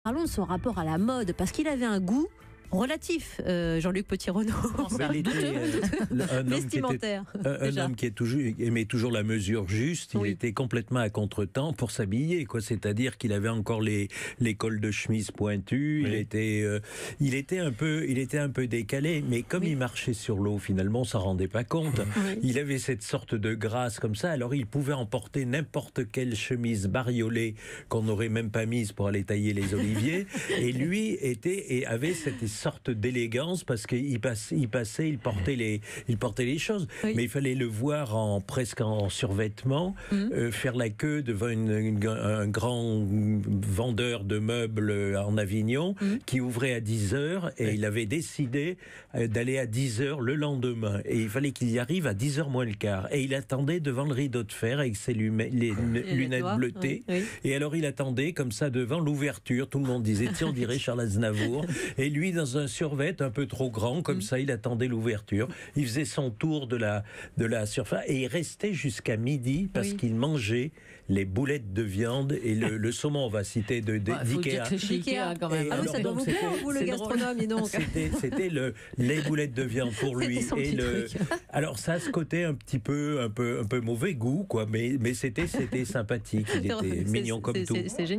Parlons de son rapport à la mode, parce qu'il avait un goût relatif, Jean-Luc Petit-Renaud. Il était un homme qui aimait toujours la mesure juste. Il était complètement à contre-temps pour s'habiller, quoi. C'est-à-dire qu'il avait encore les cols de chemise pointus. Oui. Il était un peu décalé, mais comme il marchait sur l'eau, finalement, on s'en rendait pas compte. Oui. Il avait cette sorte de grâce comme ça. Alors, il pouvait emporter n'importe quelle chemise bariolée qu'on n'aurait même pas mise pour aller tailler les oliviers. Et lui avait cette sorte d'élégance parce qu'il il portait les choses. Oui. Mais il fallait le voir presque en survêtement, faire la queue devant un grand vendeur de meubles en Avignon qui ouvrait à 10h et il avait décidé d'aller à 10h le lendemain. Et il fallait qu'il y arrive à 10h moins le quart. Et il attendait devant le rideau de fer avec ses lunettes bleutées. Oui. Et alors il attendait comme ça devant l'ouverture. Tout le monde disait, tiens, on dirait Charles Aznavour. Et lui, dans un survêt un peu trop grand, comme ça, il attendait l'ouverture. Il faisait son tour de la surface et il restait jusqu'à midi parce qu'il mangeait les boulettes de viande et le saumon, on va citer, d'Ikea. C'est Ikea quand même. Ah oui, ça doit vous plaire, vous, le gastronome, dis donc. C'était les boulettes de viande pour lui. Alors ça a ce côté un peu mauvais goût, quoi, mais c'était sympathique. Il était mignon comme tout. C'est génial.